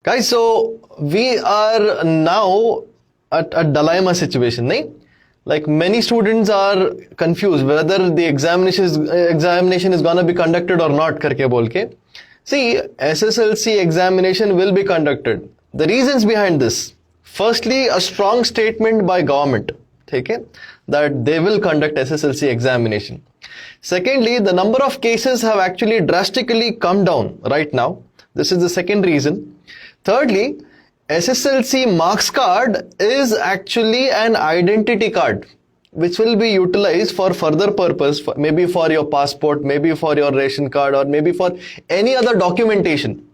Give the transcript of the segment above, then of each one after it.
Guys, so we are now at a dilemma situation, nahin? Like many students are confused whether the examination is gonna be conducted or not करके बोल के. See, SSLC examination will be conducted. The reasons behind this: firstly, a strong statement by government, okay, that they will conduct SSLC examination. Secondly, the number of cases have actually drastically come down right now. This is the second reason. Thirdly, SSLC marks card is actually an identity card which will be utilized for further purpose, maybe for your passport, maybe for your ration card, or maybe for any other documentation.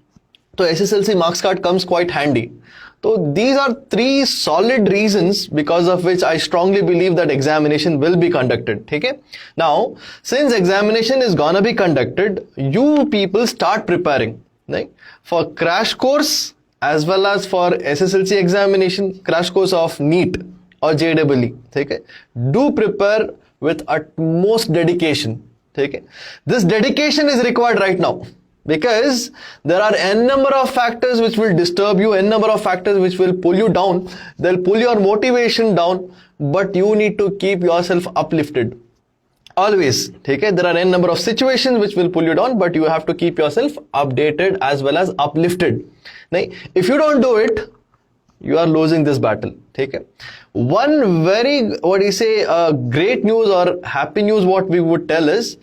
So SSLC marks card comes quite handy. So these are three solid reasons because of which I strongly believe that examination will be conducted. Okay? Now, since examination is gonna be conducted, you people start preparing, right? For crash course as well as for SSLC examination, crash course of NEET or JEE. Okay? Do prepare with utmost dedication. Okay? This dedication is required right now, because there are n number of factors which will disturb you, n number of factors which will pull you down. They'll pull your motivation down, but you need to keep yourself uplifted. Always, okay? There are n number of situations which will pull you down, but you have to keep yourself updated as well as uplifted. Now, if you don't do it, you are losing this battle. Okay? One very, great news or happy news what we would tell is,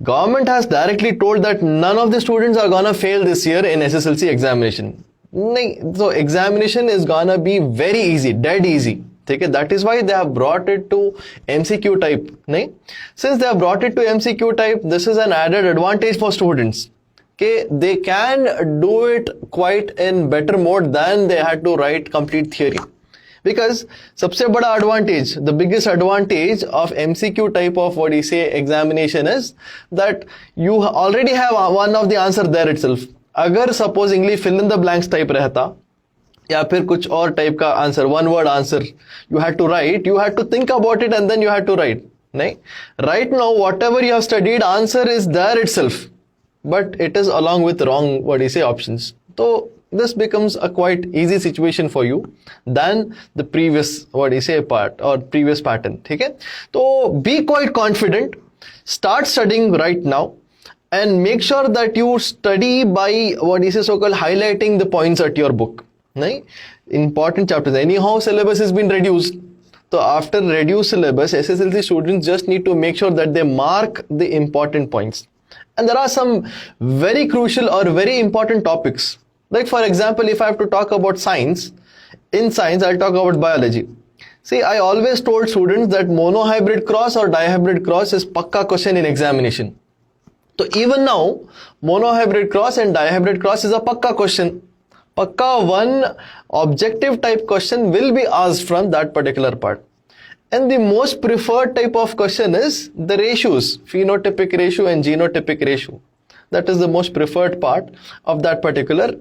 government has directly told that none of the students are gonna fail this year in SSLC examination. So examination is gonna be very easy, dead easy. Okay? That is why they have brought it to MCQ type. Since they have brought it to MCQ type, this is an added advantage for students. Okay? They can do it quite in better mode than they had to write complete theory. Because सबसे बड़ा advantage, the biggest advantage of MCQ type of examination is that you already have one of the answer there itself. अगर supposingly fill in the blanks type रहता, या फिर कुछ और type का answer, one word answer, you had to write, you had to think about it and then you had to write. नहीं? Right now, whatever you have studied, answer is there itself, but it is along with wrong options. So this becomes a quite easy situation for you than the previous part or previous pattern. Okay? So be quite confident, start studying right now, and make sure that you study by so-called highlighting the points at your book. Right? Important chapters. Anyhow, syllabus has been reduced. So after reduced syllabus, SSLC students just need to make sure that they mark the important points. And there are some very crucial or very important topics. Like for example, if I have to talk about science, in science I'll talk about biology. See, I always told students that monohybrid cross or dihybrid cross is pakka question in examination. So even now, monohybrid cross and dihybrid cross is a pakka question. Pakka one objective type question will be asked from that particular part. And the most preferred type of question is the ratios, phenotypic ratio and genotypic ratio. That is the most preferred part of that particular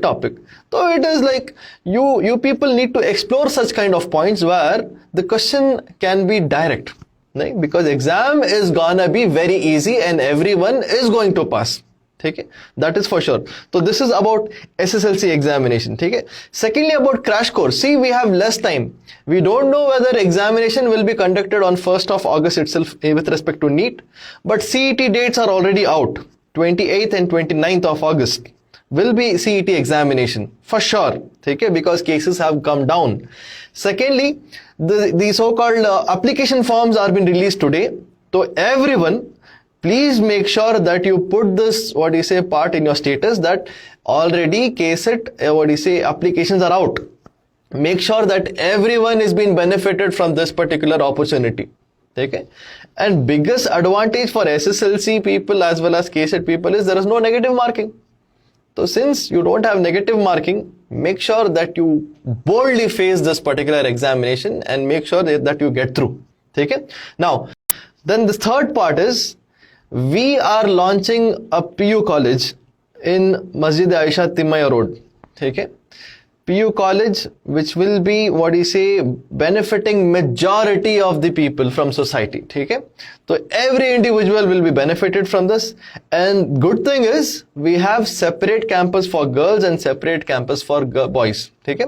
topic. So it is like you people need to explore such kind of points where the question can be direct, right? Because exam is gonna be very easy and everyone is going to pass. Okay? That is for sure. So this is about SSLC examination. Okay? Secondly, about crash course. See, we have less time. We don't know whether examination will be conducted on 1st of August itself with respect to NEET, but CET dates are already out. 28th and 29th of August will be CET examination for sure, okay? Because cases have come down. Secondly, the so-called application forms are been released today. So everyone, please make sure that you put this part in your status that already KSET applications are out. Make sure that everyone is being benefited from this particular opportunity. Okay? And biggest advantage for SSLC people as well as KSET people is there is no negative marking. So since you don't have negative marking, make sure that you boldly face this particular examination and make sure that you get through. Okay? Now, then the third part is, we are launching a PU college in Masjid Aisha Timaya Road. Okay? PU college, which will be, what do you say, benefiting majority of the people from society. Okay? So every individual will be benefited from this. And good thing is, we have separate campus for girls and separate campus for boys. Okay?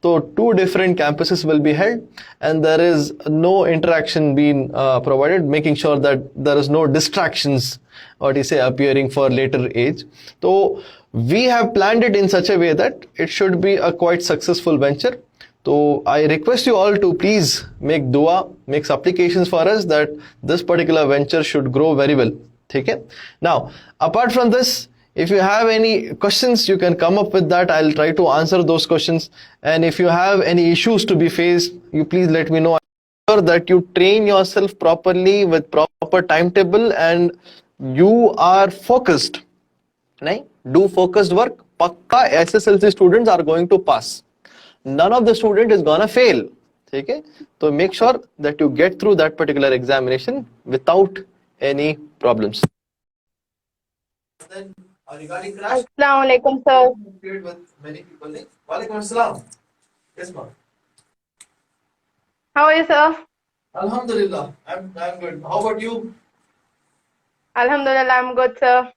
So two different campuses will be held, and there is no interaction being provided, making sure that there is no distractions, what do you say, appearing for later age. So we have planned it in such a way that it should be a quite successful venture. So I request you all to please make dua, make supplications for us that this particular venture should grow very well. Okay? Now, apart from this, if you have any questions, you can come up with that. I'll try to answer those questions. And if you have any issues to be faced, you please let me know. Ensure that you train yourself properly with proper timetable and you are focused. Right? Do focused work. Pakka SSLC students are going to pass. None of the student is gonna fail. Okay? So make sure that you get through that particular examination without any problems. Then regarding crash, Assalamu alaikum, sir. with many people. Walaikum assalam. Yes, ma'am. How are you, sir? Alhamdulillah, I'm good. How about you? Alhamdulillah, I'm good, sir.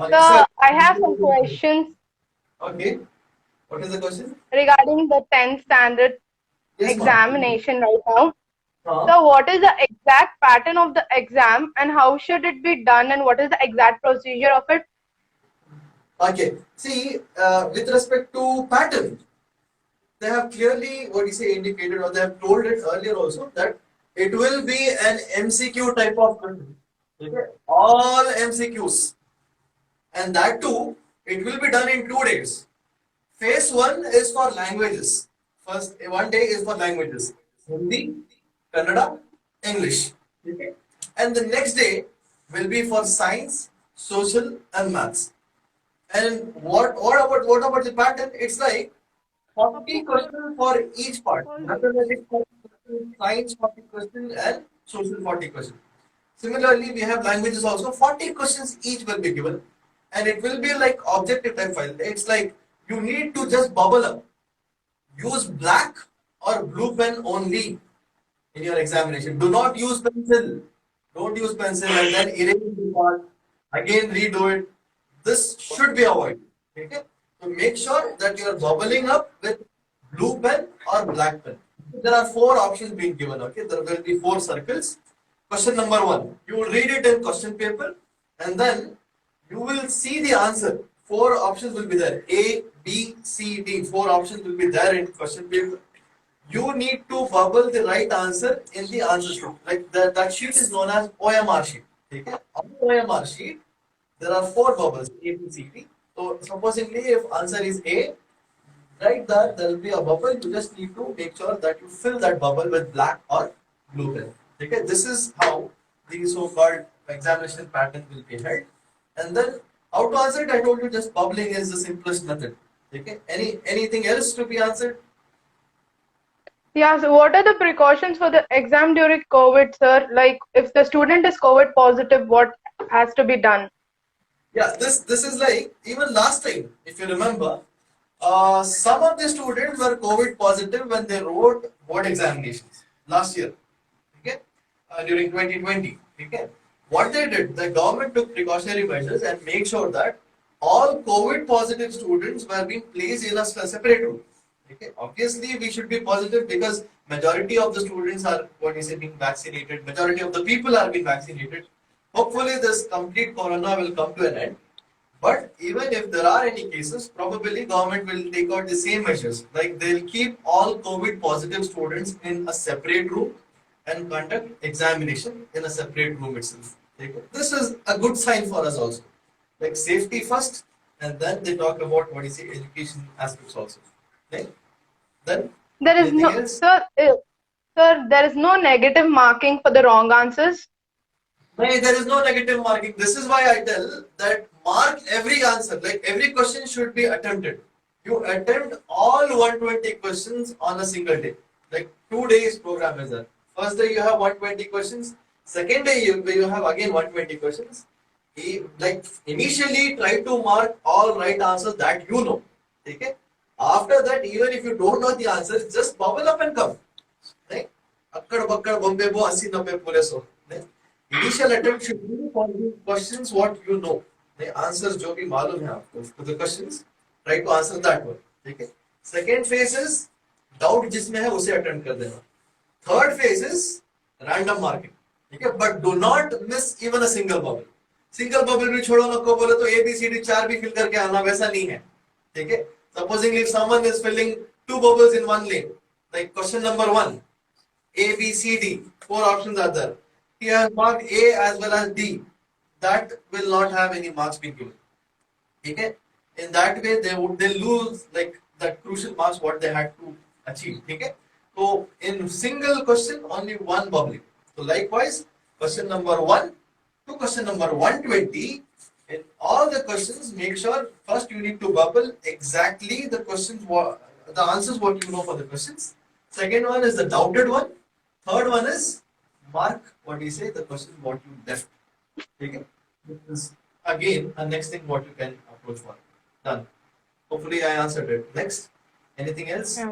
Sir, I have some questions okay. What is the question? regarding the 10th standard Yes, examination right now. ma'am. So, what is the exact pattern of the exam and how should it be done and what is the exact procedure of it? Okay. See, with respect to pattern, they have clearly, what you say, indicated, or they have told it earlier also, that it will be an MCQ type of question. Okay? All MCQs. And that too, it will be done in 2 days. Phase 1 is for languages. First, 1 day is for languages. Hindi, Kannada, English. Okay? And the next day will be for science, social and maths. And what about the pattern? It's like 40 questions for each part. Mathematics 40 questions, science 40 questions, and social 40 questions. Similarly, we have languages also. 40 questions each will be given, and it will be like objective type file. It's like you need to just bubble up. Use black or blue pen only in your examination. Do not use pencil. Don't use pencil and then erase the part. Again, redo it. This should be avoided. Okay? So make sure that you are bubbling up with blue pen or black pen. There are 4 options being given. Okay, there will be 4 circles. Question number 1. You will read it in question paper, and then you will see the answer. 4 options will be there. A, B, C, D. 4 options will be there in question paper. You need to bubble the right answer in the answer sheet. Like that sheet is known as OMR sheet. Okay? On the OMR sheet, there are 4 bubbles, A, B, C, D. So supposedly if answer is A, right there will be a bubble. You just need to make sure that you fill that bubble with black or blue pen. Okay? This is how the so-called examination pattern will be held. And then how to answer it, I told you, just bubbling is the simplest method. Okay? Anything else to be answered? Yeah, so what are the precautions for the exam during COVID, sir? Like, if the student is COVID positive, what has to be done? Yeah, this is like even last time, if you remember, some of the students were COVID positive when they wrote board examinations last year. Okay, during 2020. Okay, what they did, the government took precautionary measures and made sure that all COVID positive students were being placed in a separate room. Okay, obviously we should be positive because majority of the students are being vaccinated. Majority of the people are being vaccinated. Hopefully this complete corona will come to an end. But even if there are any cases, probably government will take out the same measures. Like they'll keep all COVID positive students in a separate room and conduct examination in a separate room itself. Okay? This is a good sign for us also. Like safety first, and then they talk about education aspects also. Okay? Then There is no, sir, there is no negative marking for the wrong answers. No, there is no negative marking. This is why I tell that mark every answer. Like every question should be attempted. You attempt all 120 questions on a single day. Like 2 days program is there. First day you have 120 questions. Second day you have again 120 questions. Like initially try to mark all right answers that you know. Okay? After that even if you don't know the answer, just bubble up and come. Right? Akkad bakkad bombe bo 80-90 pure so. Initial attempt should be for the questions what you know. The answers जो भी मालूम है आपको to the questions, try to answer that one. Okay. Second phase is doubt जिसमें है उसे attempt कर देना. Third phase is random marking. ठीक है, but do not miss even a single bubble. Single bubble भी छोड़ो नको बोले तो A B C D 4 भी fill करके आना वैसा नहीं है. ठीक है. Supposing if someone is filling 2 bubbles in one lane, like question number 1, A B C D, 4 options are there. He has marked A as well as D. That will not have any marks being given. Okay? In that way, they lose like that crucial marks what they had to achieve. Okay? So in single question, only one bubbling. So likewise, question number 1 to question number 120. In all the questions, make sure first you need to bubble exactly the questions, the answers what you know for the questions. Second one is the doubted one. Third one is mark what you say the question what you left. Okay? This is again a next thing what you can approach for. Done. Hopefully I answered it. Next, anything else? Yeah.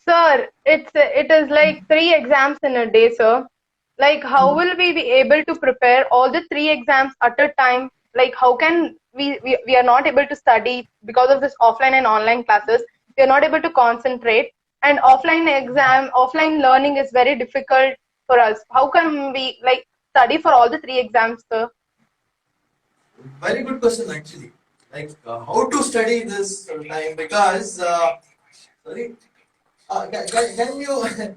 Sir, it is like 3 exams in a day, sir. Like, how will we be able to prepare all the 3 exams at a time? Like, how can we are not able to study because of this offline and online classes? We are not able to concentrate, and offline learning is very difficult for us. How can we like study for all the 3 exams, sir? Very good question actually. Like how to study this time because sorry, can you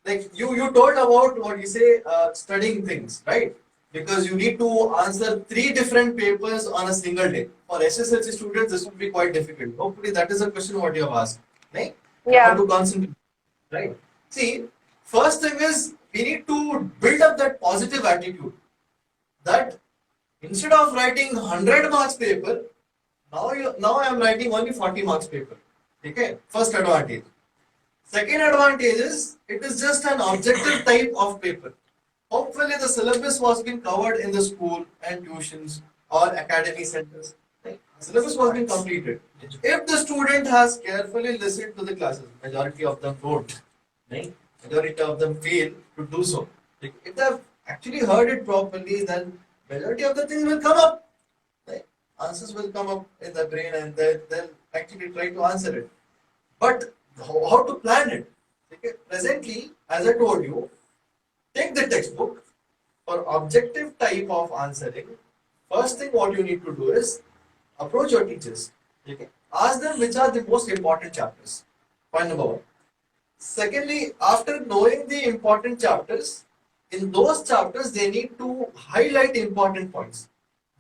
like you told about what you say studying things, right? Because you need to answer 3 different papers on a single day. For SSLC students, this would be quite difficult. Hopefully, that is a question what you have asked, right? Yeah. How to concentrate, right? See, first thing is we need to build up that positive attitude that instead of writing 100 marks paper, now I am writing only 40 marks paper. Okay, first advantage. Second advantage is it is just an objective type of paper. Hopefully the syllabus was being covered in the school and tuitions or academy centers. Right? Syllabus was being completed. If the student has carefully listened to the classes, majority of them don't. Right? Majority of them fail to do so. If they have actually heard it properly, then majority of the things will come up. Right? Answers will come up in the brain and they'll actually try to answer it. But how to plan it? Okay? Presently, as I told you, take the textbook for objective type of answering. First thing what you need to do is approach your teachers. Okay? Ask them which are the most important chapters. Point number 1. Secondly, after knowing the important chapters, in those chapters they need to highlight important points.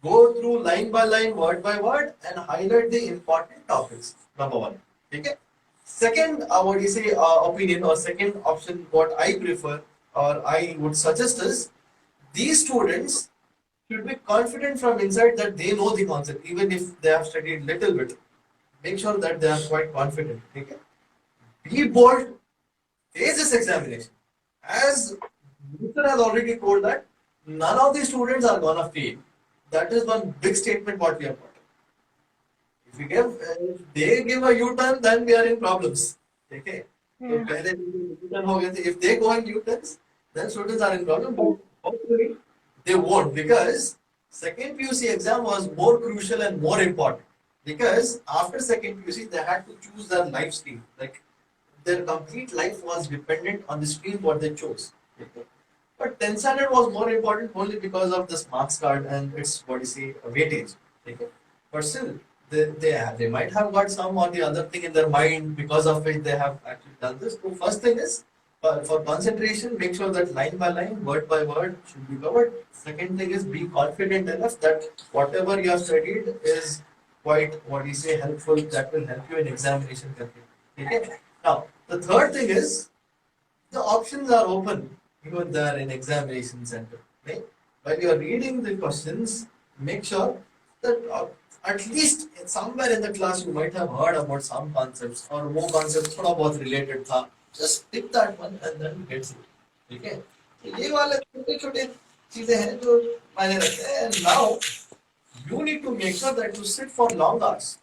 Go through line by line, word by word, and highlight the important topics. Number 1. Okay? Second, what you say opinion or second option, what I prefer or I would suggest is these students should be confident from inside that they know the concept, even if they have studied little bit. Make sure that they are quite confident. Okay? Be bold. Face this examination. As Mr. has already told that none of the students are gonna fail. That is one big statement what we have got. If they give a U-turn, then we are in problems. Okay? If they go on U-turns, then students are in problem. But hopefully they won't, because second PUC exam was more crucial and more important. Because after second PUC, they had to choose their life stream. Like their complete life was dependent on the stream what they chose. Okay? But 10th standard was more important only because of this marks card and its what you say weightage. Okay? But still, they might have got some or the other thing in their mind because of which they have actually done this. So first thing is for concentration, make sure that line by line, word by word should be covered. Second thing is be confident enough that whatever you have studied is quite what you say helpful, that will help you in examination. Okay? Now the third thing is the options are open even there in examination center. Right? While you are reading the questions, make sure that at least somewhere in the class you might have heard about some concepts or more concepts थोड़ा बहुत related था. Just pick that one and then get it. Okay? तो ये वाले छोटे-छोटे चीजें हैं जो मायने रखते हैं. And now you need to make sure that you sit for long hours.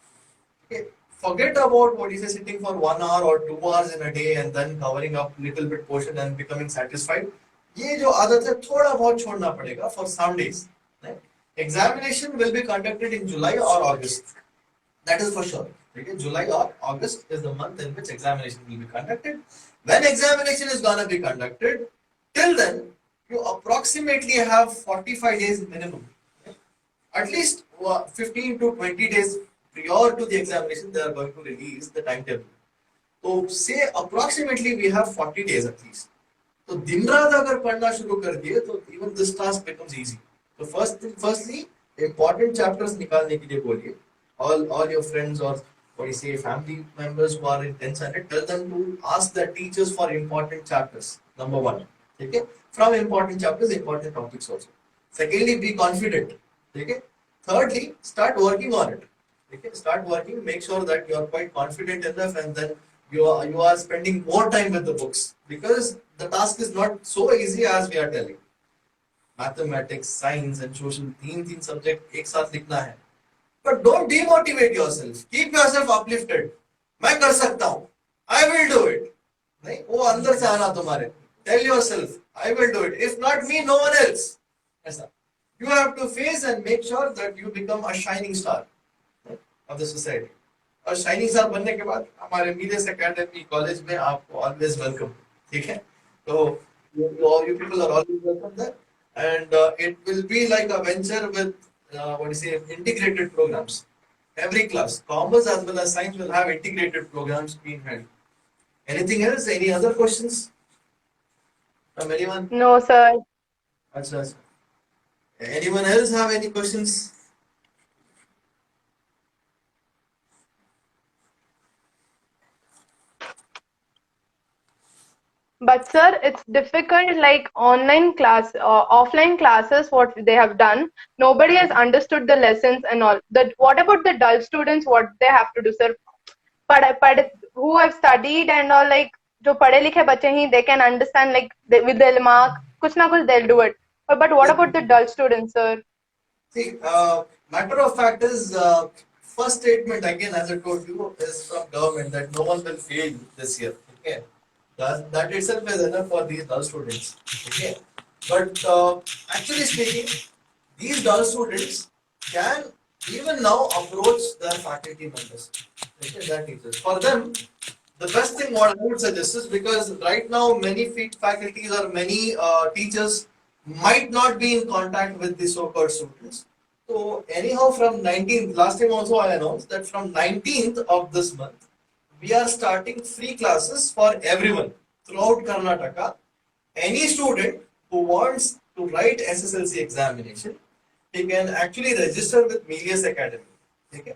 Okay? forget about what is sitting for 1 hour or 2 hours in a day and then covering up little bit portion and becoming satisfied. ये जो आदत है थोड़ा बहुत छोड़ना पड़ेगा for some days. Right? Examination will be conducted in July or August. That is for sure. Okay? July or August is the month in which examination will be conducted. When examination is gonna be conducted, till then you approximately have 45 days minimum. At least 15 to 20 days prior to the examination, they are going to release the timetable. So say approximately we have 40 days at least. So दिन रात अगर पढ़ना शुरू कर दिए तो even this task becomes easy. So firstly, important chapters निकालने के लिए बोलिए. All your friends or what you say family members who are in 10th standard, tell them to ask their teachers for important chapters. Number one, okay? From important chapters, important topics also. Secondly, be confident. Okay? Thirdly, start working on it. Okay? Start working, make sure that you are quite confident enough and then you are spending more time with the books because the task is not so easy as we are telling. Mathematics, science and social, तीन subject एक साथ लिखना है. But don't demotivate yourself. Keep yourself uplifted. मैं कर सकता हूँ. I will do it. नहीं वो अंदर से आना तुम्हारे. Tell yourself, I will do it. If not me, no one else. ऐसा. You have to face and make sure that you become a shining star of the society. और shining star बनने के बाद हमारे Miles Academy कॉलेज में आपको always welcome. ठीक है? So all you people are always welcome there, and it will be like a venture with integrated programs. Every class, commerce as well as science will have integrated programs being held. Anything else? Any other questions from anyone? No, sir. Achha. Anyone else have any questions? But sir, it's difficult like online class, offline classes, what they have done. Nobody has understood the lessons and all. What about the dull students? What they have to do, sir? Who have studied and all, like, जो पढ़े लिखे बच्चे ही, they can understand like with the mark, कुछ ना कुछ they'll do it. But what about the dull students, sir? See, matter of fact is, first statement again, as I told you, is from government that no one will fail this year. Okay. That itself is enough for these dull students. Okay, but actually speaking, these dull students can even now approach their faculty members, okay, their teachers. For them, the best thing what I would suggest is, because right now many faculties or many teachers might not be in contact with the so-called students. So anyhow, from 19th, last time also I announced that from 19th of this month, we are starting free classes for everyone throughout Karnataka. Any student who wants to write SSLC examination, he can actually register with Miles Academy. Okay?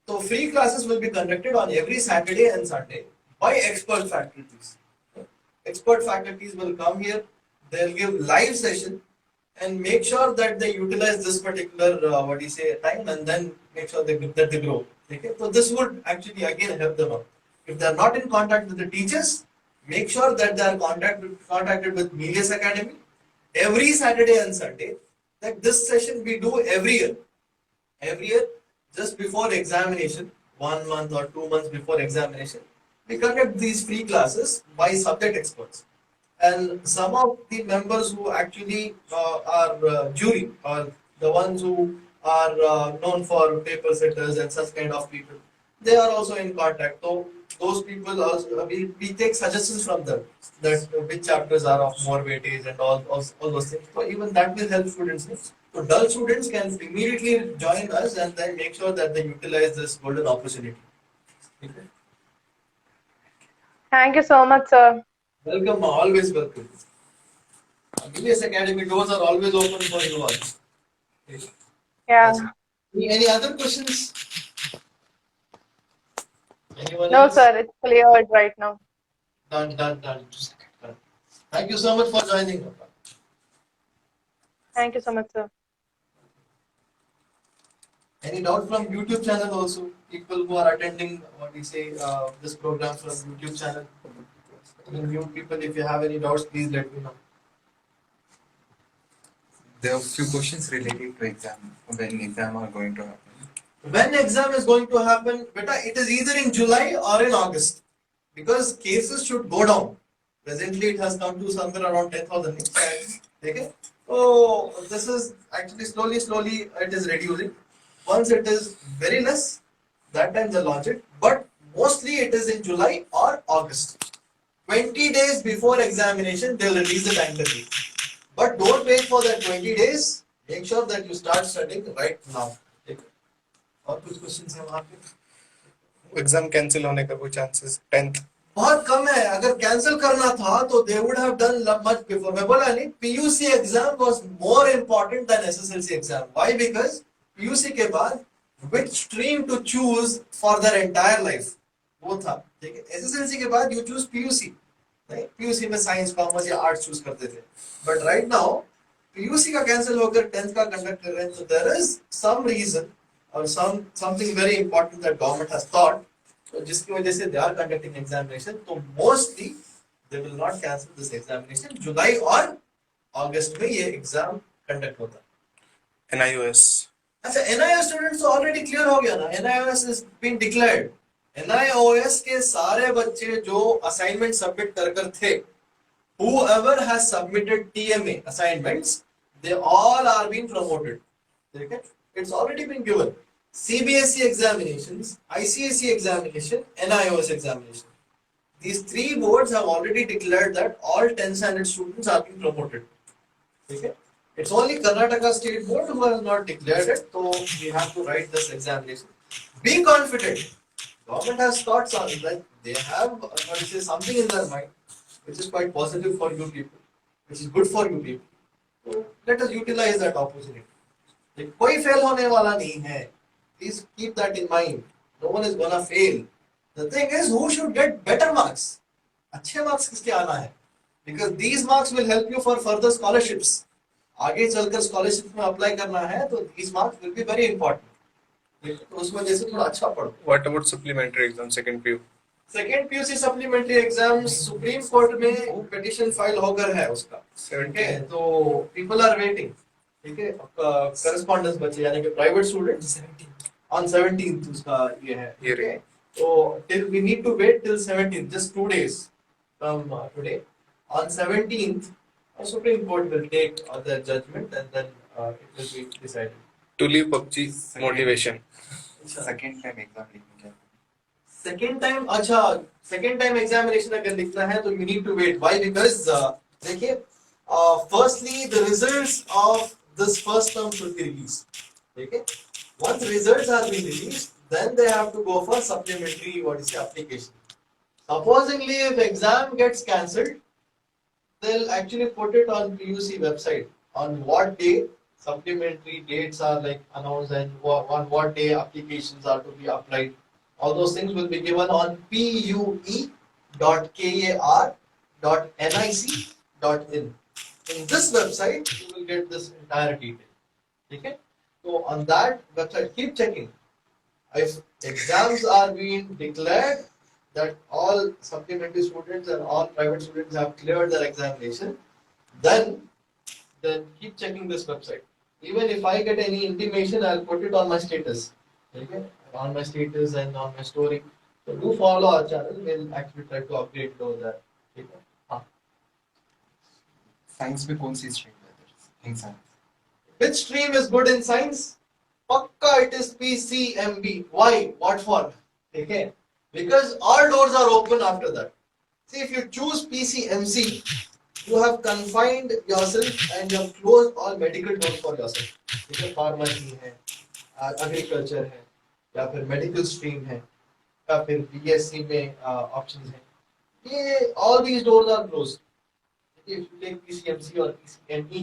So free classes will be conducted on every Saturday and Sunday by expert faculties. Okay? Expert faculties will come here, they'll give live session and make sure that they utilize this particular time and then make sure that they grow. Okay? So this would actually again help them out. If they are not in contact with the teachers, make sure that they are contacted with Miles Academy every Saturday and Sunday. Like this session we do every year. Every year, just before examination, 1 month or 2 months before examination, we conduct these free classes by subject experts. And some of the members who actually are jury, or the ones who are known for paper setters and such kind of people, they are also in contact. So those people also, we take suggestions from them that which chapters are of more weightage and all those things. So even that will help students. So dull students can immediately join us and then make sure that they utilize this golden opportunity. Okay. Thank you so much, sir. Welcome, always welcome. Miles Academy doors are always open for you all. Okay. Yeah. Any other questions? Anyone No, else? sir, it's cleared right now. Done. Thank you so much for joining. Thank you so much, sir. Any doubt from YouTube channel also? People who are attending this program from YouTube channel. New people, if you have any doubts, please let me know. There are few questions related to exam, when exam are going to happen. when exam is going to happen, beta, it is either in July or in August, because cases should go down. Presently, it has come to somewhere around 10,000. Okay, so this is actually slowly it is reducing. Once it is very less, that time they launch it. But mostly it is in July or August. 20 days before examination, they'll release the timetable. But don't wait for that 20 days. Make sure that you start studying right now. ठीक है? और कुछ questions हैं वहाँ पे? Exam cancel होने का कोई चांसेस 10th बहुत कम है. अगर कैंसिल करना था तो they would have done much before. मैं बोला नहीं, PUC exam was more important than SSLC exam. Why? Because PUC के बाद which stream to choose for their entire life वो था. ठीक है? SSLC के बाद you choose PUC. नहीं, PUC में साइंस, कॉमर्स या आर्ट्स चूज करते थे. बट राइट नाउ PUC का कैंसिल होकर 10th का कंडक्ट कर रहे हैं. तो देयर इज सम रीजन और something very important that government has thought, तो जिसकी वजह से दे आर कंडक्टिंग एग्जामिनेशन. तो mostly they will not cancel this examination. जुलाई और अगस्त में ये एग्जाम कंडक्ट होता है. NIOS अच्छा, NIOS स्टूडेंट्स तो ऑलरेडी क्लियर हो गया ना. NIOS is been declared. NIOS के सारे बच्चे जो असाइनमेंट सबमिट कर थे, whoever has submitted TMA assignments, they all are being promoted. Okay? It's already been given. CBSE examinations, ICSE examination, NIOS examination. These three boards have already declared that all 10th standard students are being promoted. Okay? It's only Karnataka State Board who has not declared it, so we have to write this examination. Be confident. Government has thoughts on that. They have something in their mind which is quite positive for you people, which is good for you people. So let us utilize that opportunity. कोई fail होने वाला नहीं है. Please keep that in mind. No one is gonna fail. The thing is, who should get better marks? अच्छे marks किसके आना है? Because these marks will help you for further scholarships. आगे चलकर scholarships में apply करना है, तो these marks will be very important. तो उस वजह से थोड़ा अच्छा पढ़ो. What about supplementary exam second PU? Second PUC supplementary exam supreme court में पिटीशन फाइल होकर है उसका. ठीक है, तो पीपल आर वेटिंग. ठीक है, करस्पॉन्डेंस बचे यानी कि प्राइवेट स्टूडेंट्स ऑन 17th उसका ये है. ठीक है, तो till we need to wait till 17th, जस्ट 2 days from today. On 17th supreme court will take their judgment and then it will be decided. To leave PUBG motivation. Second time exam लिखने का. Second time, अच्छा second time examination अगर लिखना है तो you need to wait. Why? Because देखिए, firstly the results of this first term should be release. ठीक है, once results are been release then they have to go for supplementary what is application. Supposingly if exam gets cancelled, they'll actually put it on PUC website on what day supplementary dates are like announced and on what day applications are to be applied. All those things will be given on pue.kar.nic.in. In this website, you will get this entire detail. Okay? So on that website, keep checking. If exams are being declared that all supplementary students and all private students have cleared their examination, then keep checking this website. Even if I get any intimation, I'll put it on my status. Okay? On my status and on my story. So do follow our channel. We'll actually try to update it over there. ठीक है? हाँ. Science में कौन सी stream है? In science. Which stream is good in science? Pakka it is PCMB. Why? What for? ठीक है? Because all doors are open after that. See, if you choose PCMC, you have confined yourself and you have closed all medical doors for yourself. ठीक है? Pharmacy है, agriculture है, या फिर medical stream है, या फिर BSc में ऑप्शंस हैं. ये all these doors are closed. If you take PCMC or PCME,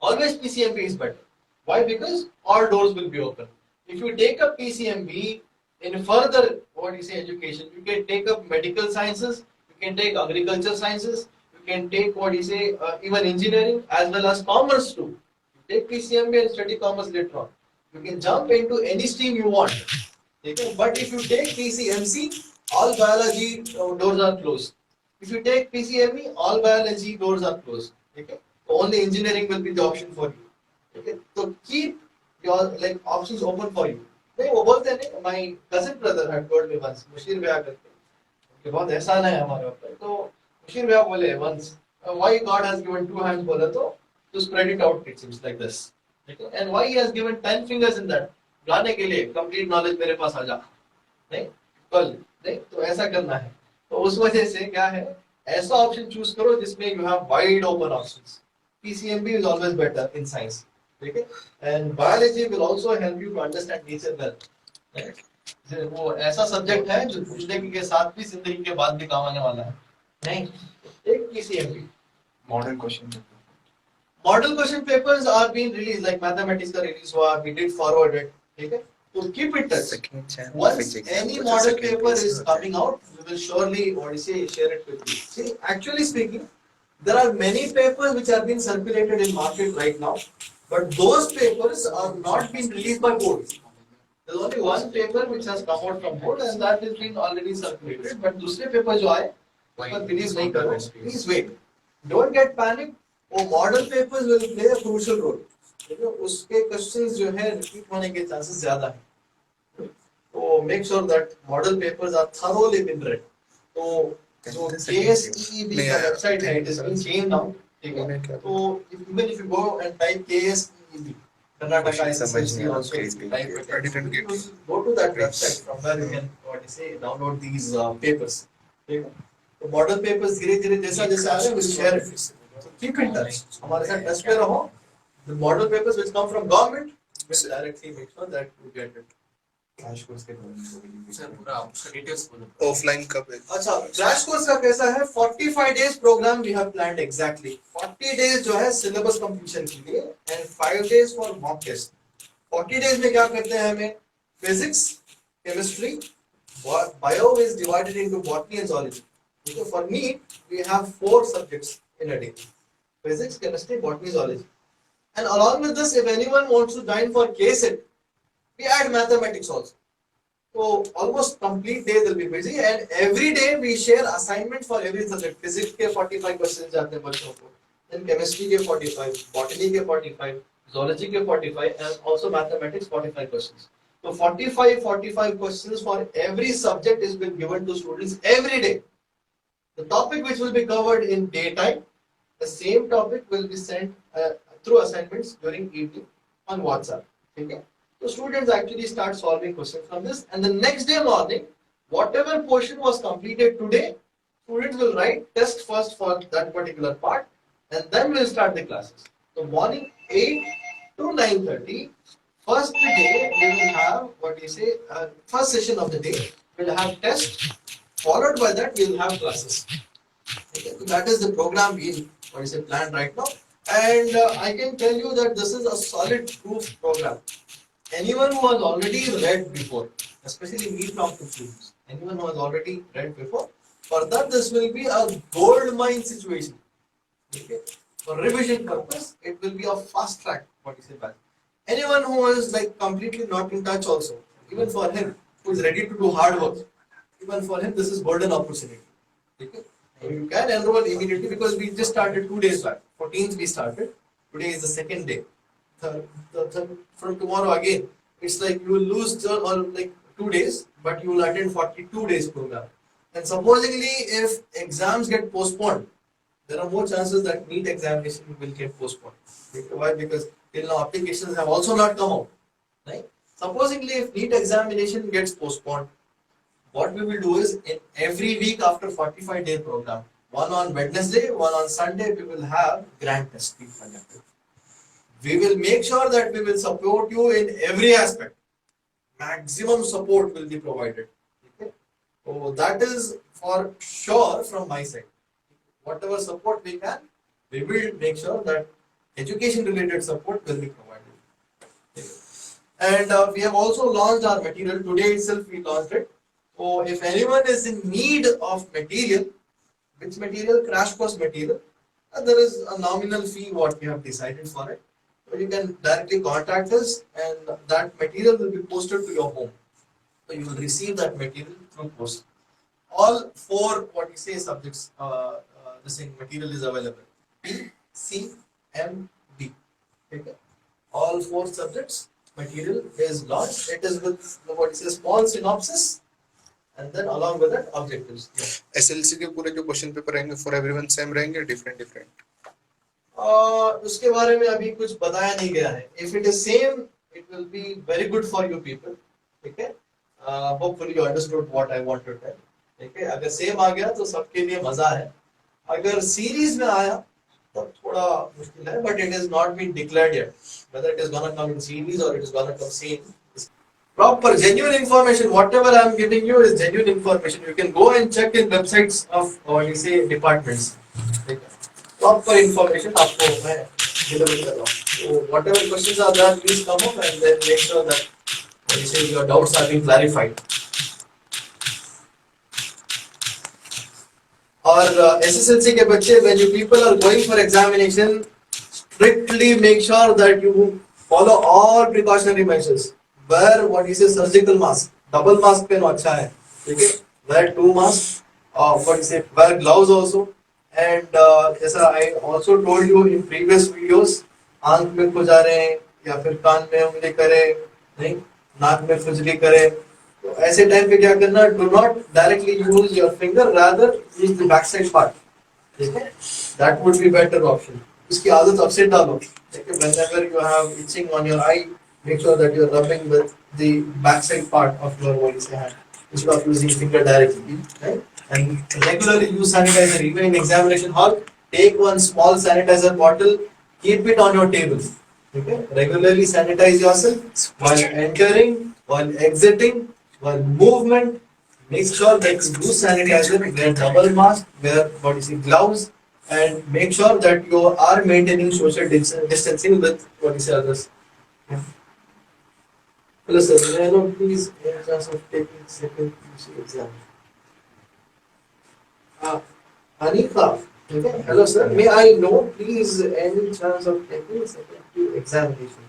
always PCMB is better. Why? Because all doors will be open. If you take up PCMB in further education, you can take up medical sciences, you can take agriculture sciences, you can take even engineering as well as commerce too. You take PCMB and study commerce later on. You can jump into any stream you want. Okay? But if you take PCMC, all biology doors are closed. If you take PCME, all biology doors are closed. Okay? Only engineering will be the option for you. Okay? So keep your options open for you. नहीं वो बोलते हैं नहीं, my cousin brother had told me once, Musheer भैया करके, कि बहुत एहसान है हमारे ऊपर, तो मुशीर भैया बोले once, why God has given two hands बोला तो to spread it out it seems like this, and why he has given 10 fingers in that, गाने के लिए complete knowledge मेरे पास आ जा, नहीं कल नहीं तो ऐसा करना है, तो उस वजह से क्या है, ऐसा ऑप्शन चूज करो जिसमें you have wide open options. PCMB is always better in science. ठीक है, and biology will also help you to understand nature well. right? वो ऐसा सब्जेक्ट है जो पूछने के साथ भी जिंदगी के बाद भी काम आने वाला है, नहीं एक PCMB. Model question paper. Model question papers are being released, like mathematics का release हुआ, we did forward it, ठीक है, तो keep it touch. Once any model paper is coming out, we will surely share it with you. See, actually speaking, there are many papers which are being circulated in market right now, but those papers are not being released by boards. There's only one paper which has come out from board and that is being already circulated. But दूसरे paper जो आए, पर release नहीं करो. Please wait. Don't get panic. वो model papers will play a crucial role. देखो उसके questions जो है repeat होने के chances ज़्यादा हैं. तो make sure that model papers are thoroughly been read. तो जो KSEEB का website है, it is being changed now. ठीक है. तो even if you go and type KSEEB, Karnataka SSLC also type it. I didn't get it. Go to that website from where you can download these papers. ठीक है. तो model papers धीरे-धीरे जैसा-जैसा आ रहे हैं, we'll share it. So keep in touch. हमारे साथ touch पे रहो. The model papers which come from government will directly make sure that you get it. Crash course के बारे में बोलिए. सर पूरा उसका डिटेल्स बोलो. ऑफलाइन कब है? अच्छा, क्रैश कोर्स का कैसा है? 45 days program we have planned exactly. 40 days जो है syllabus completion के लिए and 5 days for mock test. 40 days में क्या करते हैं हमें? Physics, chemistry, bio is divided into botany and zoology. So for me, we have 4 subjects in a day: physics, chemistry, botany, zoology. And along with this, if anyone wants to join for KSET, we add mathematics also. So almost complete day will be busy, and every day we share assignment for every subject. Physics के 45 questions जाते हैं बच्चों को, then chemistry के 45, botany के 45, zoology के 45, and also mathematics 45 questions. So 45 questions for every subject is being given to students every day. The topic which will be covered in daytime, the same topic will be sent through assignments during evening on WhatsApp. Okay? So students actually start solving questions from this, and the next day morning, whatever portion was completed today, students will write test first for that particular part, and then we'll start the classes. So morning 8 to 9:30, first day we will have first session of the day we'll have test, followed by that we'll have classes. Okay? So that is the program we planned right now, and I can tell you that this is a solid proof program. Anyone who has already read before, especially me talking students, anyone who has already read before, for that this will be a gold mine situation. Okay? For revision purpose, it will be a fast track. Anyone who is like completely not in touch also, even for him who is ready to do hard work, even for him this is golden opportunity. Okay? So you can enroll immediately because we just started 2 days back. 14th we started. Today is the second day. From tomorrow again, it's like you will lose like 2 days, but you will attend 42 days program. And supposedly, if exams get postponed, there are more chances that NEET examination will get postponed. Why? Because till now applications have also not come out. Right? Supposedly, if NEET examination gets postponed, what we will do is in every week after 45-day program, one on Wednesday, one on Sunday, we will have grand test being conducted. We will make sure that we will support you in every aspect. Maximum support will be provided. Okay? So that is for sure from my side. Whatever support we can, we will make sure that education related support will be provided. Okay? And we have also launched our material. Today itself we launched it. So if anyone is in need of material, which material? Crash course material. There is a nominal fee what we have decided for it. So you can directly contact us and that material will be posted to your home. So you will receive that material through post. All 4 subjects, the same material is available. P, C, M, D. Okay. All 4 subjects material is launched. It is with what is a small synopsis and then along with that objectives. Yeah. SLC के पूरे जो question paper रहेंगे for everyone same रहेंगे different different उसके बारे में अभी कुछ बताया नहीं गया है. If it is same, it will be very good for you people. ठीक है? Hopefully you understood what I want to tell. ठीक है? अगर सेम आ गया तो सबके लिए मजा है. अगर सीरीज में आया तब थोड़ा मुश्किल है, but it is not been declared yet whether it is gonna come in series or it is gonna come same. Proper genuine information, whatever I am giving you is genuine information. You can go and check in websites of what you say departments. Proper information आपको मैं deliver कर रहा हूँ. So whatever questions are there, please come up and then make sure that what you say your doubts are being clarified. और SSLC के बच्चे, when you people are going for examination, strictly make sure that you follow all precautionary measures. Wear what is a surgical mask, double mask पहनो अच्छा है, ठीक है? Wear 2 masks, what is it? Wear gloves also. And जैसा I also told you in previous videos, आंख में खुजारे या फिर कान में उंगली करे, नहीं, नाक में खुजली करे, तो ऐसे टाइम पे क्या करना? Do not directly use your finger, rather use the backside part. ठीक है? That would be better option. इसकी आदत अब से डालो. ठीक है? Whenever you have itching on your eye, make sure that you are rubbing with the backside part of your hand instead of using finger directly. Right? And regularly use sanitizer. Even in examination hall, take one small sanitizer bottle, keep it on your table. Okay? Regularly sanitize yourself while entering, while exiting, while movement. Make sure that you use sanitizer, wear double mask, wear what is it, gloves, and make sure that you are maintaining social distancing with what is others. Yeah. Hello sir, may I know please in terms of taking second QC exam? Anika, okay. Hello sir, may I know please any chance of taking second QC examination?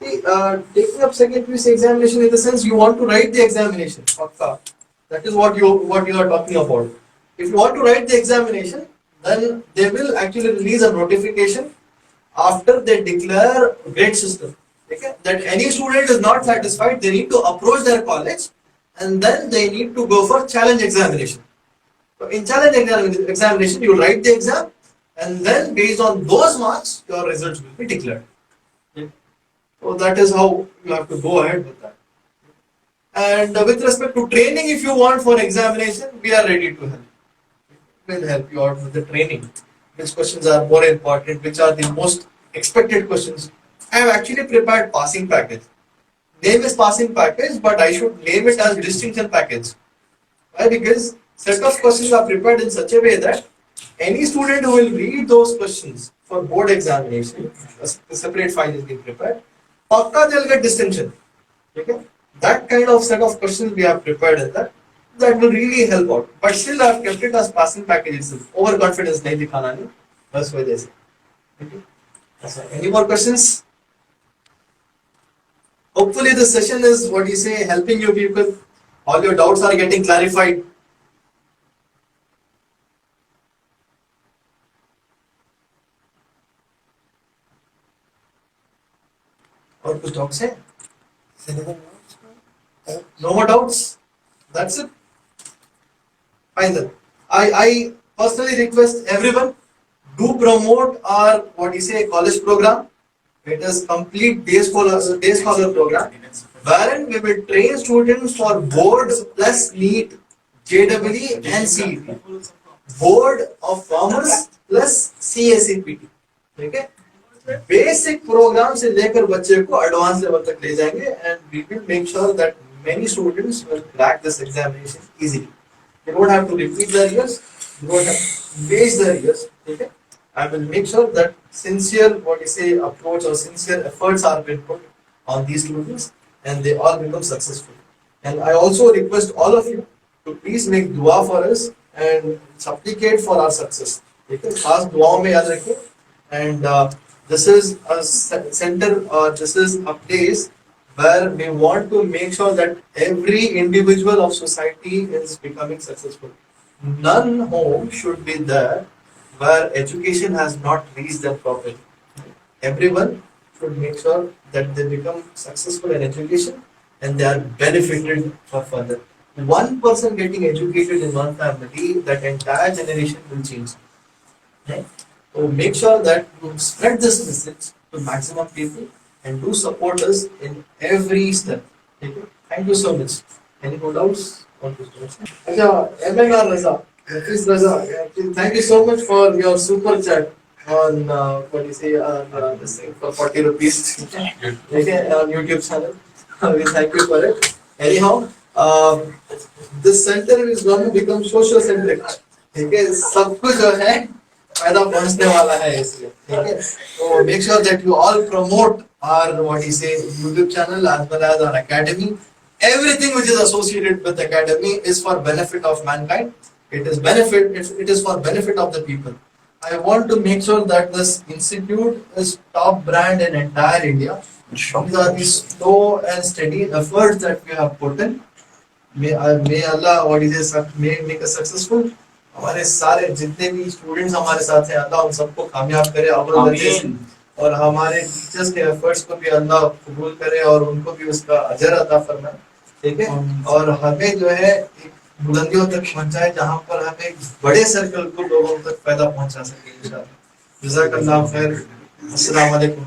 See, taking up second QC examination in the sense you want to write the examination. Okay. That is what you are talking about. If you want to write the examination, then they will actually release a notification after they declare grade system. Okay? That any student is not satisfied, they need to approach their college and then they need to go for challenge examination. So in challenge examination, you write the exam and then based on those marks, your results will be declared. Okay? So that is how you have to go ahead with that. And with respect to training, if you want for examination, we are ready to help. We will help you out with the training. Which questions are more important, which are the most expected questions. I have actually prepared passing package. Name is passing package, but I should name it as distinction package. Why? Because set of questions are prepared in such a way that any student who will read those questions for board examination, a separate file is being prepared, pakka they'll get distinction. Okay? That kind of set of questions we have prepared in that will really help out. But still I have kept it as passing package itself. Overconfidence nahi dikhana nahi. Bas wajah se. Okay. Any more questions? Hopefully this session is what you say helping you people. All your doubts are getting clarified. और कुछ doubts है? No more doubts? That's it. Fine then. I personally request everyone, do promote our what you say college program. It is complete day scholar program, wherein we will train students for board plus NEET, JEE and CET. Board of Commerce plus CACPT. Okay? Basic program से लेकर बच्चे को advanced level तक ले जाएंगे, and we will make sure that many students will crack this examination easily. They don't have to repeat their years, they don't have to waste their years. Okay? I will make sure that sincere, what you say, approach or sincere efforts are being put on these students and they all become successful. And I also request all of you to please make dua for us and supplicate for our success. Okay? खास दुआओं में याद रखिए. And this is a center, this is a place where we want to make sure that every individual of society is becoming successful. None home should be there where education has not reached them properly. Everyone should make sure that they become successful in education and they are benefited for further. One person getting educated in one family, that entire generation will change. Right? So make sure that you spread this message to maximum people and do support us in every step. Okay? Thank you so much. Any more doubts? MNR Raza. Please Raza, please, thank you so much for your super chat on what you say on this thing for 40 rupees. Okay, on YouTube channel. We thank you for it. Anyhow, this center is going to become social centric. ठीक है सब कुछ जो है फायदा पहुंचने वाला है इसलिए ठीक है तो make sure that you all promote our what you say YouTube channel as well as our academy. Everything which is associated with academy is for benefit of mankind. It is for benefit of the people. I want to make sure that this institute is top brand in entire India. These are the slow and steady efforts that we have put in. May Allah what is it may make us successful. हमारे सारे जितने भी students हमारे साथ हैं अल्लाह उन सबको कामयाब करे अव्वल दर्जे से और हमारे टीचर्स के एफर्ट्स को भी अल्लाह कबूल करे और उनको भी उसका अजर अता फरमाए ठीक है और हमें जो है एक बुलंदियों तक पहुंचाए जहां पर हम एक बड़े सर्कल को लोगों तक फायदा पहुंचा सके इंशाल्लाह जज़ाकल्लाह खैर अस्सलाम वालेकुम।